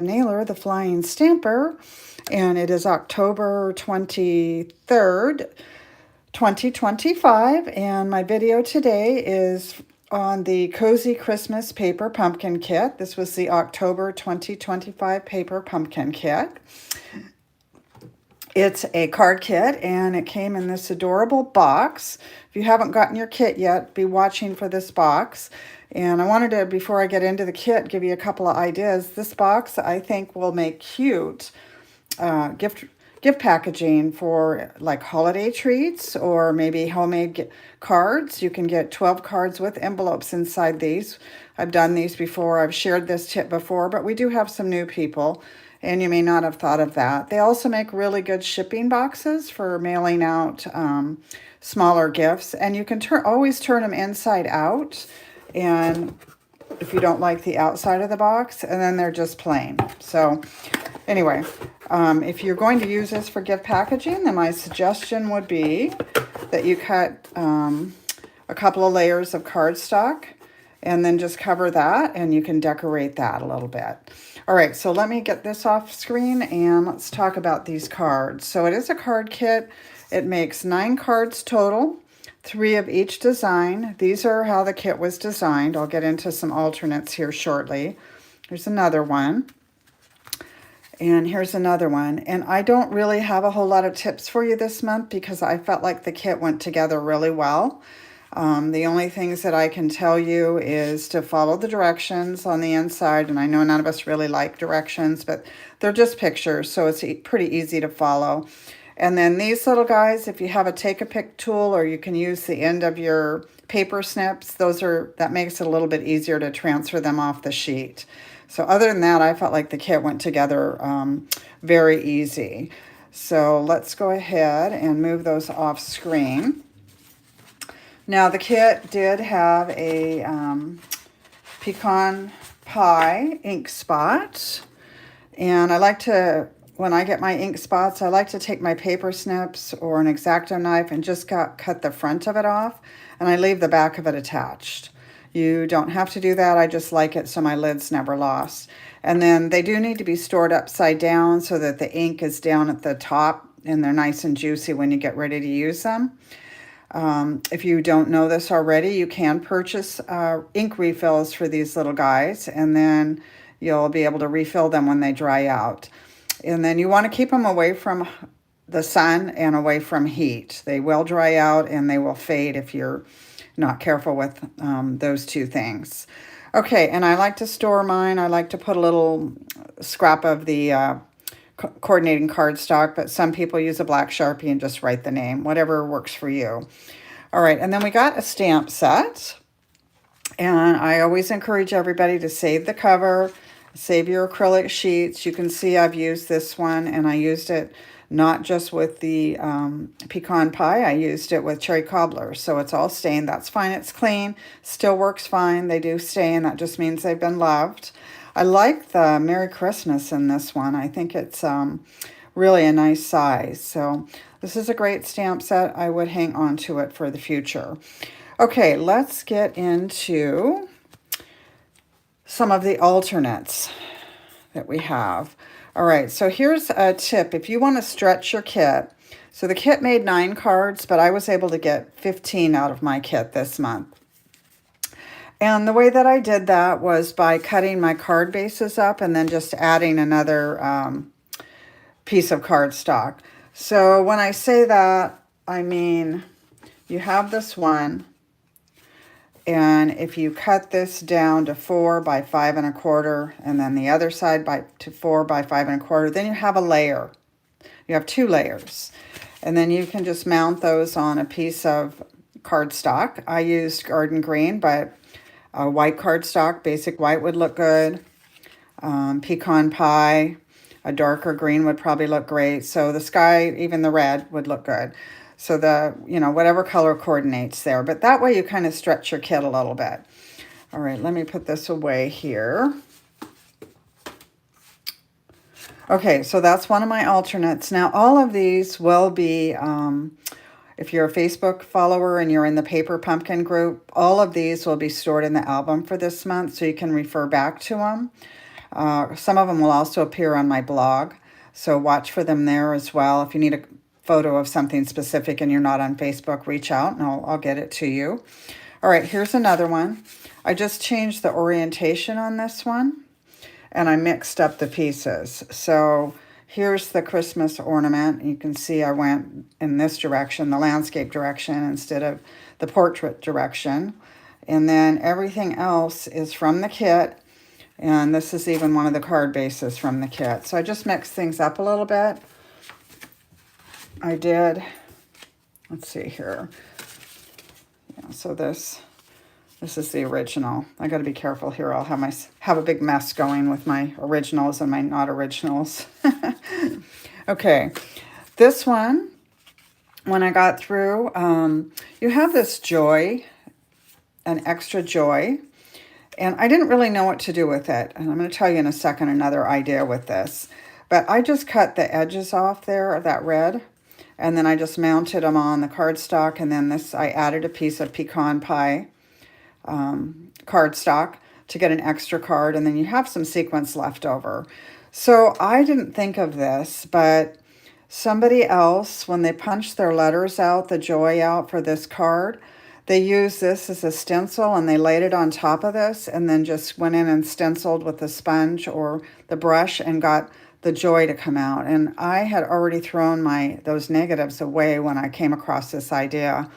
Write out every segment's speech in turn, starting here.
Naylor, the Flying Stamper, and it is October 23rd, 2025, and my video today is on the Cozy Christmas Paper Pumpkin Kit. This was the October 2025 Paper Pumpkin Kit. It's a card kit, and it came in this adorable box. If you haven't gotten your kit yet, be watching for this box. And I wanted to, before I get into the kit, give you a couple of ideas. This box, I think, will make cute gift packaging for like holiday treats or maybe homemade cards. You can get 12 cards with envelopes inside these. I've done these before. I've shared this tip before, but we do have some new people, and you may not have thought of that. They also make really good shipping boxes for mailing out smaller gifts, and you can always turn them inside out, and if you don't like the outside of the box, and then they're just plain. So anyway, if you're going to use this for gift packaging, then my suggestion would be that you cut a couple of layers of cardstock and then just cover that, and you can decorate that a little bit. All right, so let me get this off screen and let's talk about these cards. So it is a card kit. It makes 9 cards total, 3 of each design. These are how the kit was designed. I'll get into some alternates here shortly. There's another one. And here's another one. And I don't really have a whole lot of tips for you this month because I felt like the kit went together really well. The only things that I can tell you is to follow the directions on the inside. And I know none of us really like directions, but they're just pictures, so it's pretty easy to follow. And then these little guys, if you have a take-a-pick tool, or you can use the end of your paper snips, that makes it a little bit easier to transfer them off the sheet. So other than that, I felt like the kit went together very easy. So let's go ahead and move those off screen. Now the kit did have a pecan pie ink spot, and I like to, when I get my ink spots, I like to take my paper snips or an X-Acto knife and just cut the front of it off, and I leave the back of it attached. You don't have to do that. I just like it so my lid's never lost. And then they do need to be stored upside down so that the ink is down at the top and they're nice and juicy when you get ready to use them. If you don't know this already, you can purchase ink refills for these little guys, and then you'll be able to refill them when they dry out. And then you want to keep them away from the sun and away from heat. They will dry out and they will fade if you're not careful with those two things. Okay, and I like to store mine. I like to put a little scrap of the coordinating cardstock, but some people use a black Sharpie and just write the name, whatever works for you. All right, and then we got a stamp set, and I always encourage everybody to save the cover, save your acrylic sheets. You can see I've used this one, and I used it not just with the pecan pie, I used it with cherry cobbler, so it's all stained. That's fine, it's clean, still works fine. They do stain, that just means they've been loved. I like the Merry Christmas in this one. I think it's really a nice size. So this is a great stamp set. I would hang on to it for the future. Okay, let's get into some of the alternates that we have. All right, so here's a tip. If you want to stretch your kit, so the kit made 9 cards, but I was able to get 15 out of my kit this month. And the way that I did that was by cutting my card bases up and then just adding another piece of cardstock. So when I say that, I mean you have this one, and if you cut this down to 4 by 5 1/4, and then the other side to 4 by 5 1/4, then you have a layer. You have 2 layers. And then you can just mount those on a piece of cardstock. I used Garden Green, but white cardstock, basic white would look good. Pecan pie, a darker green would probably look great. So the sky, even the red would look good. So whatever color coordinates there. But that way you kind of stretch your kit a little bit. All right, let me put this away here. Okay, so that's one of my alternates. Now, all of these will be, if you're a Facebook follower and you're in the Paper Pumpkin group, all of these will be stored in the album for this month, so you can refer back to them. Some of them will also appear on my blog, so watch for them there as well. If you need a photo of something specific and you're not on Facebook, reach out and I'll get it to you. All right, here's another one. I just changed the orientation on this one and I mixed up the pieces. So here's the Christmas ornament. You can see I went in this direction, the landscape direction, instead of the portrait direction. And then everything else is from the kit. And this is even one of the card bases from the kit. So I just mixed things up a little bit. I did, let's see here. Yeah, so this is the original. I got to be careful here. I'll have a big mess going with my originals and my not originals. Okay, this one, when I got through, you have this joy, an extra joy, and I didn't really know what to do with it. And I'm going to tell you in a second another idea with this. But I just cut the edges off there of that red, and then I just mounted them on the cardstock, and then I added a piece of pecan pie cardstock to get an extra card, and then you have some sequins left over. So I didn't think of this, but somebody else, when they punched their letters out, the joy out for this card, they used this as a stencil and they laid it on top of this and then just went in and stenciled with the sponge or the brush and got the joy to come out. And I had already thrown those negatives away when I came across this idea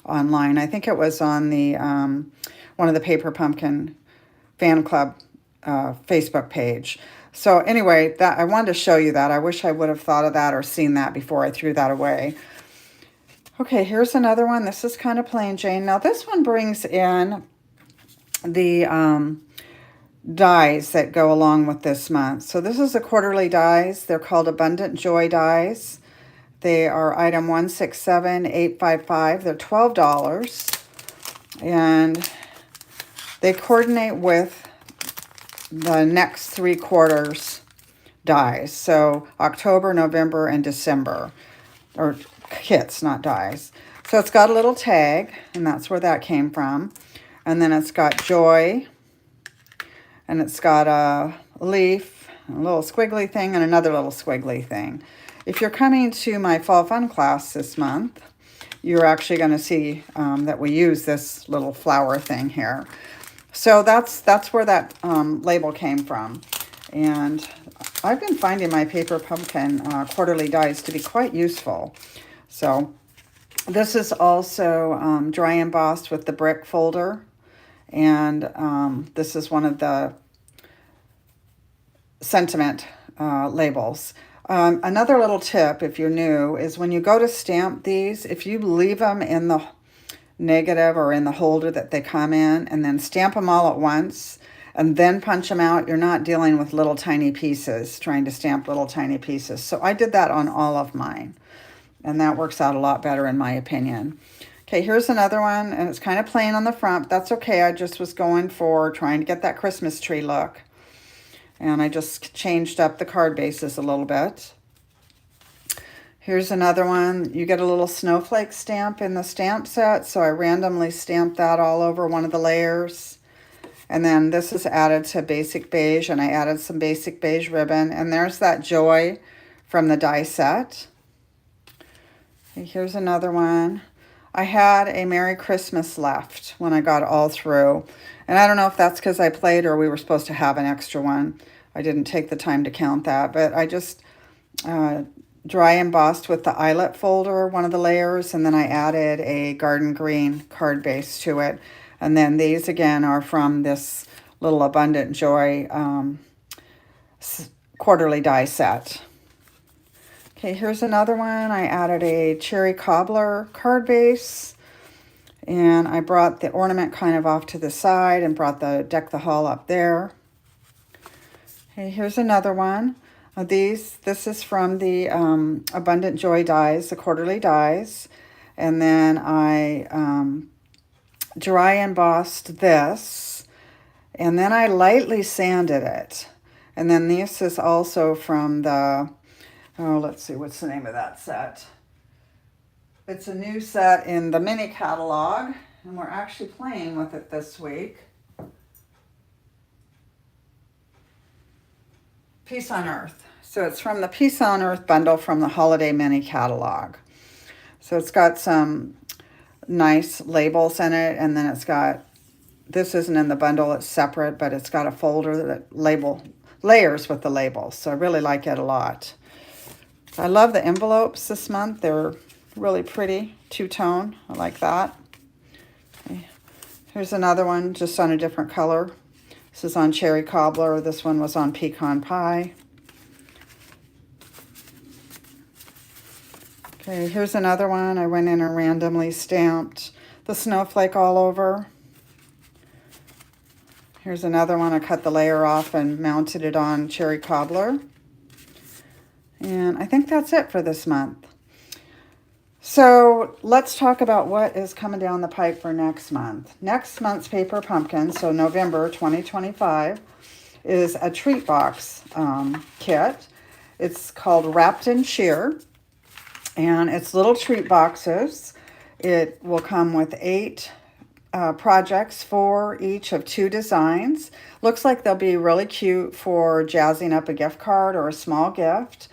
online. I think it was on the one of the Paper Pumpkin fan club Facebook page. So anyway, I wanted to show you that. I wish I would have thought of that or seen that before I threw that away. Okay, here's another one. This is kind of plain Jane. Now this one brings in the dies that go along with this month. So this is the quarterly dies. They're called Abundant Joy dies. They are item 167855. They're $12. And they coordinate with the next 3 quarters dies. So October, November, and December. Or kits, not dies. So it's got a little tag, and that's where that came from. And then it's got joy. And it's got a leaf, a little squiggly thing, and another little squiggly thing. If you're coming to my Fall Fun class this month, you're actually going to see that we use this little flower thing here. So that's where that label came from. And I've been finding my Paper Pumpkin quarterly dies to be quite useful. So this is also dry embossed with the brick folder. And this is one of the sentiment labels. Another little tip, if you're new, is when you go to stamp these, if you leave them in the negative or in the holder that they come in, and then stamp them all at once, and then punch them out, you're not dealing with little tiny pieces, trying to stamp little tiny pieces. So I did that on all of mine, and that works out a lot better in my opinion. Okay, here's another one, and it's kind of plain on the front, but that's okay. I just was going for trying to get that Christmas tree look. And I just changed up the card bases a little bit. Here's another one. You get a little snowflake stamp in the stamp set, so I randomly stamped that all over one of the layers. And then this is added to basic beige, and I added some basic beige ribbon. And there's that joy from the die set. Okay, here's another one. I had a Merry Christmas left when I got all through. And I don't know if that's because I played or we were supposed to have an extra one. I didn't take the time to count that. But I just dry embossed with the eyelet folder, one of the layers. And then I added a garden green card base to it. And then these, again, are from this little Abundant Joy quarterly die set. Okay, here's another one. I added a cherry cobbler card base, and I brought the ornament kind of off to the side and brought the Deck the Hall up there. Okay, here's another one. This is from the Abundant Joy dies, the quarterly dies, and then I dry embossed this, and then I lightly sanded it. And then this is also from the let's see, what's the name of that set? It's a new set in the mini catalog, and we're actually playing with it this week. Peace on Earth. So it's from the Peace on Earth bundle from the Holiday Mini catalog. So it's got some nice labels in it, and then it's got, this isn't in the bundle, it's separate, but it's got a folder that layers with the labels. So I really like it a lot. I love the envelopes this month. They're really pretty, two-tone. I like that. Okay. Here's another one just on a different color. This is on cherry cobbler. This one was on pecan pie. Okay, here's another one. I went in and randomly stamped the snowflake all over. Here's another one. I cut the layer off and mounted it on cherry cobbler. And I think that's it for this month. So let's talk about what is coming down the pipe for next month. Next month's Paper Pumpkin, so November 2025, is a treat box kit. It's called Wrapped in Cheer, and it's little treat boxes. It will come with 8 projects, for each of 2 designs. Looks like they'll be really cute for jazzing up a gift card or a small gift.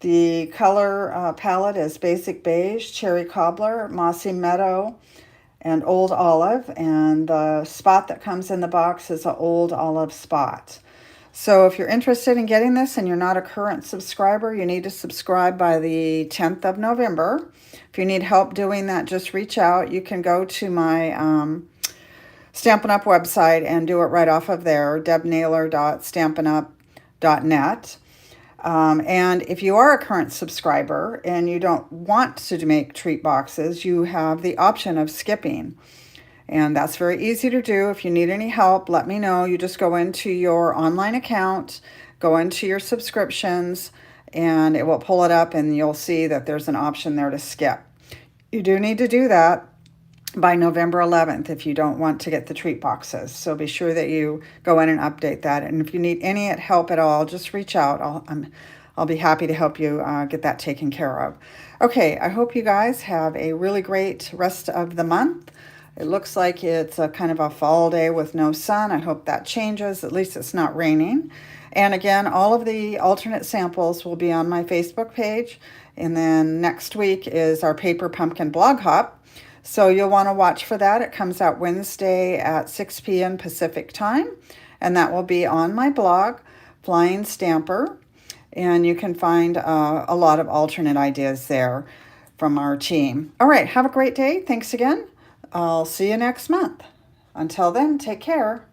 The color palette is Basic Beige, Cherry Cobbler, Mossy Meadow, and Old Olive. And the spot that comes in the box is an Old Olive spot. So if you're interested in getting this and you're not a current subscriber, you need to subscribe by the 10th of November. If you need help doing that, just reach out. You can go to my Stampin' Up! Website and do it right off of there, debnaylor.stampinup.net. And if you are a current subscriber and you don't want to make treat boxes, you have the option of skipping. And that's very easy to do. If you need any help, let me know. You just go into your online account, go into your subscriptions, and it will pull it up and you'll see that there's an option there to skip. You do need to do that by November 11th if you don't want to get the treat boxes. So be sure that you go in and update that. And if you need any help at all, just reach out. I'll be happy to help you get that taken care of. Okay, I hope you guys have a really great rest of the month. It looks like it's a kind of a fall day with no sun. I hope that changes. At least it's not raining. And again, all of the alternate samples will be on my Facebook page. And then next week is our Paper Pumpkin blog hop. So you'll want to watch for that. It comes out Wednesday at 6 p.m. Pacific time. And that will be on my blog, Flying Stamper. And you can find a lot of alternate ideas there from our team. All right, have a great day. Thanks again. I'll see you next month. Until then, take care.